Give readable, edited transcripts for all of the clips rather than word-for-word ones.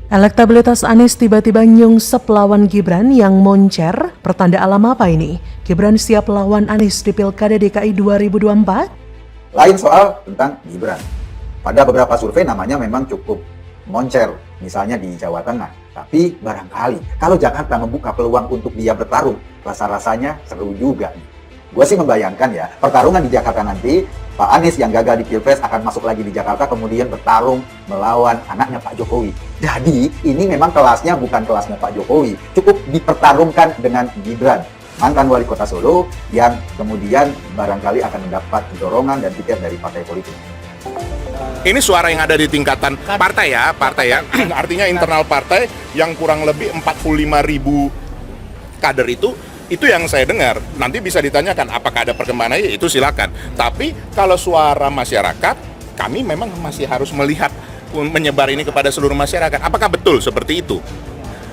Elektabilitas Anies tiba-tiba nyungsep lawan Gibran yang moncer. Pertanda alam apa ini? Gibran siap lawan Anies di Pilkada DKI 2024? Lain soal tentang Gibran. Pada beberapa survei namanya memang cukup moncer, misalnya di Jawa Tengah. Tapi barangkali kalau Jakarta membuka peluang untuk dia bertarung, rasa-rasanya seru juga. Gue sih membayangkan ya, pertarungan di Jakarta nanti, Pak Anies yang gagal di Pilpres akan masuk lagi di Jakarta, kemudian bertarung melawan anaknya Pak Jokowi. Jadi, ini memang kelasnya bukan kelasnya Pak Jokowi. Cukup dipertarungkan dengan Gibran, mantan wali kota Solo, yang kemudian barangkali akan mendapat dorongan dan tiket dari partai politik. Ini suara yang ada di tingkatan partai ya. Artinya internal partai yang kurang lebih 45.000 kader itu yang saya dengar. Nanti bisa ditanyakan apakah ada perkembangan, itu silakan. Tapi kalau suara masyarakat, kami memang masih harus melihat menyebar ini kepada seluruh masyarakat. Apakah betul seperti itu?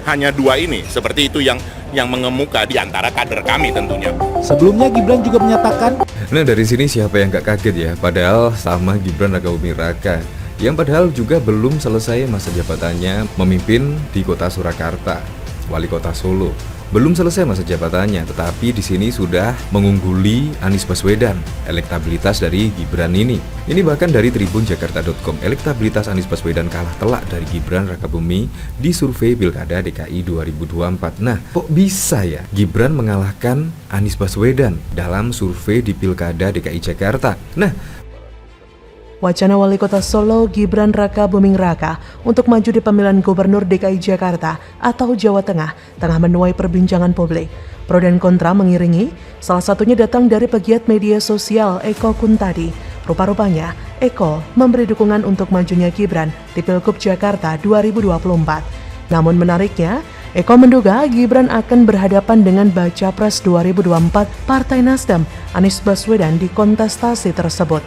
Hanya dua ini, seperti itu yang mengemuka di antara kader kami tentunya. Sebelumnya Gibran juga menyatakan, nah dari sini siapa yang gak kaget ya? Padahal sama Gibran Rakabuming Raka, yang padahal juga belum selesai masa jabatannya memimpin di kota Surakarta, wali kota Solo. Belum selesai masa jabatannya, tetapi di sini sudah mengungguli Anies Baswedan. Elektabilitas dari Gibran ini bahkan dari tribunjakarta.com, elektabilitas Anies Baswedan kalah telak dari Gibran Rakabuming di survei Pilkada DKI 2024. Nah, kok bisa ya Gibran mengalahkan Anies Baswedan dalam survei di Pilkada DKI Jakarta? Nah, wacana wali kota Solo Gibran Rakabuming Raka untuk maju di pemilihan gubernur DKI Jakarta atau Jawa Tengah tengah menuai perbincangan publik. Pro dan kontra mengiringi, salah satunya datang dari pegiat media sosial Eko Kuntadi. Rupa-rupanya, Eko memberi dukungan untuk majunya Gibran di Pilgub Jakarta 2024. Namun menariknya, Eko menduga Gibran akan berhadapan dengan baca pres 2024 Partai Nasdem Anies Baswedan di kontestasi tersebut.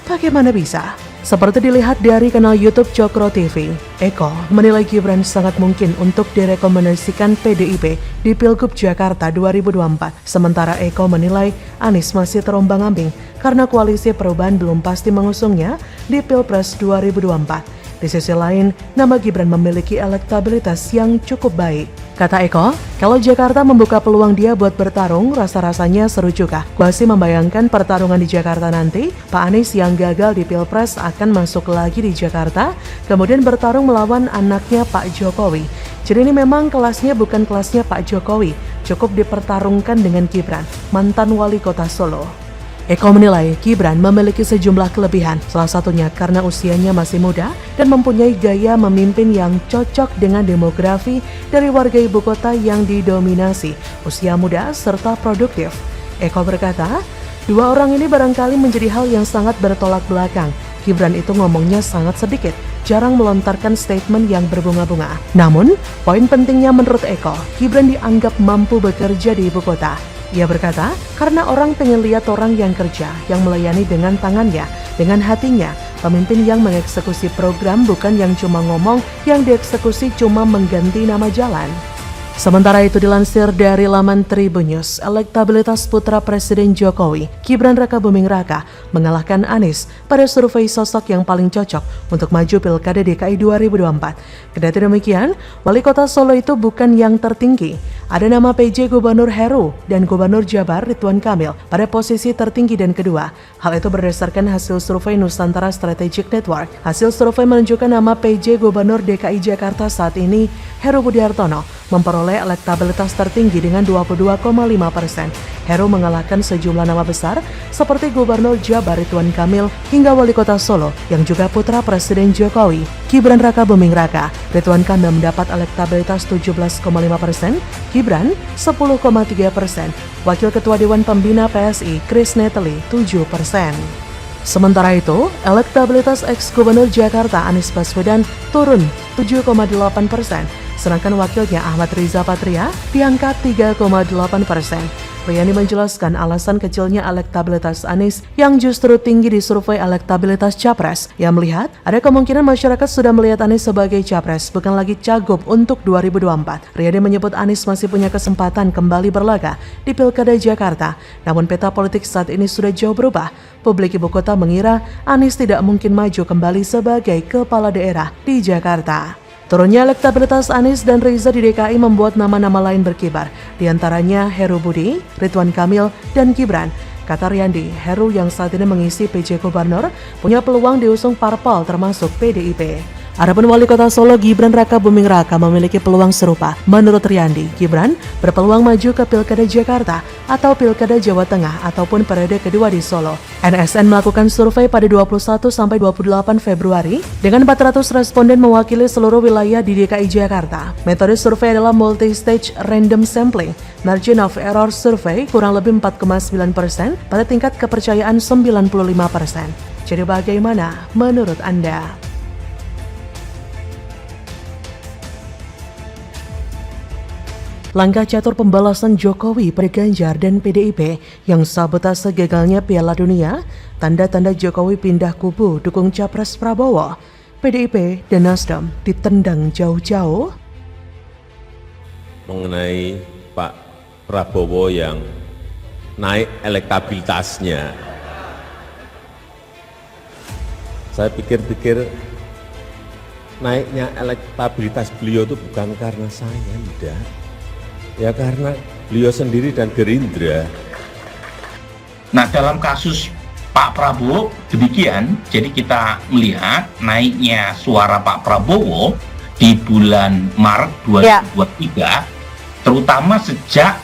Bagaimana bisa? Seperti dilihat dari kanal YouTube Cokro TV, Eko menilai Gibran sangat mungkin untuk direkomendasikan PDIP di Pilgub Jakarta 2024. Sementara Eko menilai Anies masih terombang-ambing karena koalisi perubahan belum pasti mengusungnya di Pilpres 2024. Di sisi lain, nama Gibran memiliki elektabilitas yang cukup baik. Kata Eko, kalau Jakarta membuka peluang dia buat bertarung, rasa-rasanya seru juga. Masih membayangkan pertarungan di Jakarta nanti, Pak Anies yang gagal di Pilpres akan masuk lagi di Jakarta, kemudian bertarung melawan anaknya Pak Jokowi. Jadi ini memang kelasnya bukan kelasnya Pak Jokowi, cukup dipertarungkan dengan Gibran, mantan wali kota Solo. Eko menilai Gibran memiliki sejumlah kelebihan, salah satunya karena usianya masih muda dan mempunyai gaya memimpin yang cocok dengan demografi dari warga ibu kota yang didominasi usia muda serta produktif. Eko berkata, dua orang ini barangkali menjadi hal yang sangat bertolak belakang. Gibran itu ngomongnya sangat sedikit, jarang melontarkan statement yang berbunga-bunga. Namun, poin pentingnya menurut Eko, Gibran dianggap mampu bekerja di ibu kota. Ia berkata, karena orang pengen lihat orang yang kerja, yang melayani dengan tangannya, dengan hatinya, pemimpin yang mengeksekusi program bukan yang cuma ngomong, yang dieksekusi cuma mengganti nama jalan. Sementara itu dilansir dari laman Tribun News, elektabilitas putra Presiden Jokowi, Gibran Rakabuming Raka, mengalahkan Anies pada survei sosok yang paling cocok untuk maju Pilkada DKI 2024. Kendati demikian, wali kota Solo itu bukan yang tertinggi. Ada nama PJ Gubernur Heru dan Gubernur Jabar Ridwan Kamil pada posisi tertinggi dan kedua. Hal itu berdasarkan hasil survei Nusantara Strategic Network. Hasil survei menunjukkan nama PJ Gubernur DKI Jakarta saat ini, Heru Budi Hartono, memperoleh elektabilitas tertinggi dengan 22,5%. Heru mengalahkan sejumlah nama besar seperti Gubernur Jabar Ridwan Kamil hingga Wali Kota Solo yang juga putra Presiden Jokowi, Gibran Rakabuming Raka. Ridwan Kamil mendapat elektabilitas 17,5%, Gibran 10,3%, Wakil Ketua Dewan Pembina PSI Chris Neteli 7%. Sementara itu, elektabilitas ex-Gubernur Jakarta Anies Baswedan turun 7,8%, sedangkan wakilnya Ahmad Riza Patria di angka 3,8%. Riani menjelaskan alasan kecilnya elektabilitas Anies yang justru tinggi di survei elektabilitas Capres. Ia melihat ada kemungkinan masyarakat sudah melihat Anies sebagai Capres, bukan lagi cagup untuk 2024. Riani menyebut Anies masih punya kesempatan kembali berlaga di Pilkada Jakarta. Namun peta politik saat ini sudah jauh berubah. Publik ibu kota mengira Anies tidak mungkin maju kembali sebagai kepala daerah di Jakarta. Turunnya elektabilitas Anies dan Reza di DKI membuat nama-nama lain berkibar, di antaranya Heru Budi, Ridwan Kamil, dan Gibran. Kata Riyandi, Heru yang saat ini mengisi PJ Gubernur punya peluang diusung parpol termasuk PDIP. Adapun Wali Kota Solo Gibran Raka Buming Raka memiliki peluang serupa. Menurut Riyandi, Gibran berpeluang maju ke Pilkada Jakarta atau Pilkada Jawa Tengah ataupun periode kedua di Solo. NSN melakukan survei pada 21 sampai 28 Februari dengan 400 responden mewakili seluruh wilayah di DKI Jakarta. Metode survei adalah multi-stage random sampling. Margin of error survei kurang lebih 4,9% pada tingkat kepercayaan 95%. Jadi bagaimana menurut Anda? Langkah catur pembalasan Jokowi pada Ganjar dan PDIP yang sabotase gagalnya Piala Dunia, tanda-tanda Jokowi pindah kubu dukung Capres Prabowo, PDIP dan Nasdem ditendang jauh-jauh. Mengenai Pak Prabowo yang naik elektabilitasnya, saya pikir-pikir naiknya elektabilitas beliau itu bukan karena saya, tidak. Ya karena beliau sendiri dan Gerindra. Nah, dalam kasus Pak Prabowo demikian, jadi kita melihat naiknya suara Pak Prabowo di bulan Maret 2023, terutama sejak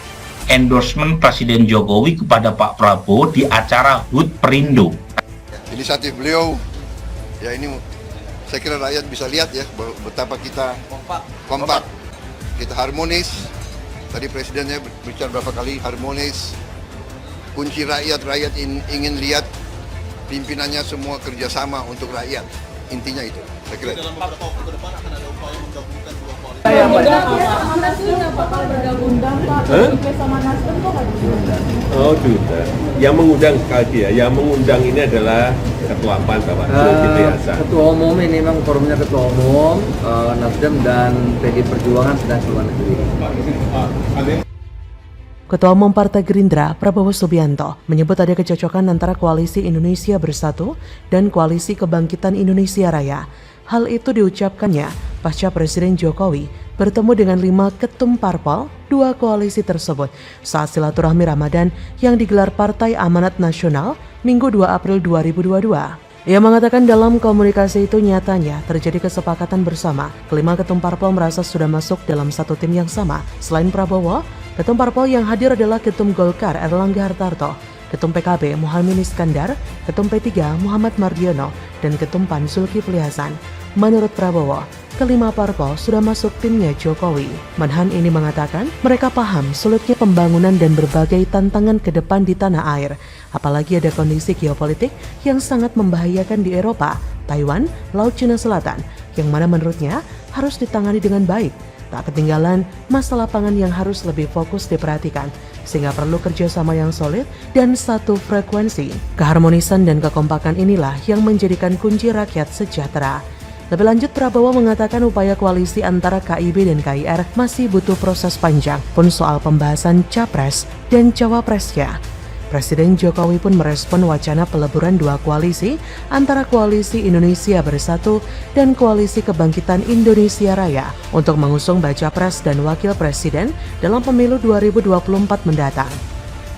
endorsement Presiden Jokowi kepada Pak Prabowo di acara HUT Perindo. Inisiatif beliau, ya ini saya kira rakyat bisa lihat ya betapa kita kompak, kita harmonis. Tadi presidennya bicara berapa kali harmonis. Kunci rakyat ingin lihat pimpinannya semua kerjasama untuk rakyat. Intinya itu. Saya kira. Oh tidak. Yang mengundang sekali ya. Yang mengundang ini adalah Ketua PAN Bapak Zulkifli Hasan. Ketua Umum ini memang forumnya Ketua Umum, Nasdem dan PD Perjuangan sedang ke luar negeri. Ketua Umum Partai Gerindra, Prabowo Subianto, menyebut ada kecocokan antara Koalisi Indonesia Bersatu dan Koalisi Kebangkitan Indonesia Raya. Hal itu diucapkannya pasca Presiden Jokowi bertemu dengan 5 ketum parpol 2 koalisi tersebut saat silaturahmi Ramadan yang digelar Partai Amanat Nasional Minggu 2 April 2022. Ia mengatakan dalam komunikasi itu nyatanya terjadi kesepakatan bersama. Kelima ketum parpol merasa sudah masuk dalam satu tim yang sama. Selain Prabowo, ketum parpol yang hadir adalah Ketum Golkar Erlangga Hartarto, Ketum PKB Muhaimin Iskandar, Ketum P3 Muhammad Mardiono, dan Ketum PAN Zulkifli Hasan. Menurut Prabowo, kelima parpol sudah masuk timnya Jokowi. Menhan ini mengatakan mereka paham sulitnya pembangunan dan berbagai tantangan ke depan di tanah air. Apalagi ada kondisi geopolitik yang sangat membahayakan di Eropa, Taiwan, Laut Cina Selatan, yang mana menurutnya harus ditangani dengan baik. Tak ketinggalan masalah pangan yang harus lebih fokus diperhatikan, sehingga perlu kerjasama yang solid dan satu frekuensi. Keharmonisan dan kekompakan inilah yang menjadikan kunci rakyat sejahtera. Lebih lanjut, Prabowo mengatakan upaya koalisi antara KIB dan KIR masih butuh proses panjang pun soal pembahasan Capres dan Cawapresnya. Presiden Jokowi pun merespon wacana peleburan 2 koalisi antara Koalisi Indonesia Bersatu dan Koalisi Kebangkitan Indonesia Raya untuk mengusung baca pres dan wakil presiden dalam pemilu 2024 mendatang.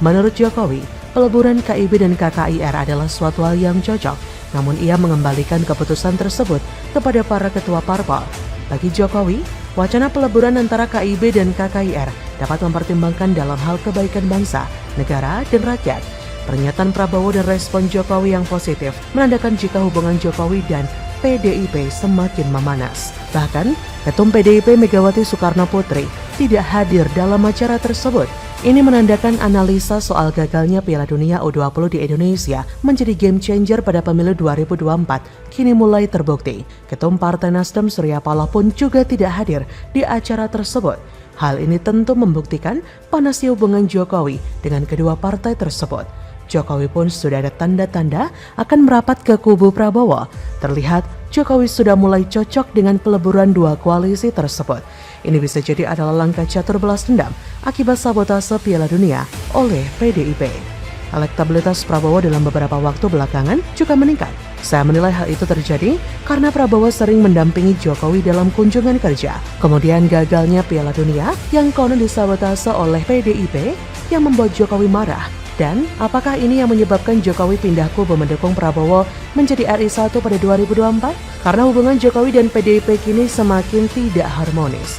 Menurut Jokowi, peleburan KIB dan KKIR adalah suatu hal yang cocok. Namun ia mengembalikan keputusan tersebut kepada para ketua parpol. Bagi Jokowi, wacana peleburan antara KIB dan KKIR dapat mempertimbangkan dalam hal kebaikan bangsa, negara, dan rakyat. Pernyataan Prabowo dan respon Jokowi yang positif menandakan jika hubungan Jokowi dan PDIP semakin memanas. Bahkan, Ketum PDIP Megawati Soekarno Putri tidak hadir dalam acara tersebut. Ini menandakan analisa soal gagalnya Piala Dunia U20 di Indonesia menjadi game changer pada pemilu 2024 kini mulai terbukti. Ketum Partai Nasdem Surya Paloh pun juga tidak hadir di acara tersebut. Hal ini tentu membuktikan panasnya hubungan Jokowi dengan kedua partai tersebut. Jokowi pun sudah ada tanda-tanda akan merapat ke kubu Prabowo. Terlihat Jokowi sudah mulai cocok dengan peleburan 2 koalisi tersebut. Ini bisa jadi adalah langkah catur balas dendam akibat sabotase Piala Dunia oleh PDIP. Elektabilitas Prabowo dalam beberapa waktu belakangan juga meningkat. Saya menilai hal itu terjadi karena Prabowo sering mendampingi Jokowi dalam kunjungan kerja. Kemudian gagalnya Piala Dunia yang konon disabotase oleh PDIP yang membuat Jokowi marah. Dan apakah ini yang menyebabkan Jokowi pindah kubu mendukung Prabowo menjadi RI 1 pada 2024? Karena hubungan Jokowi dan PDIP kini semakin tidak harmonis.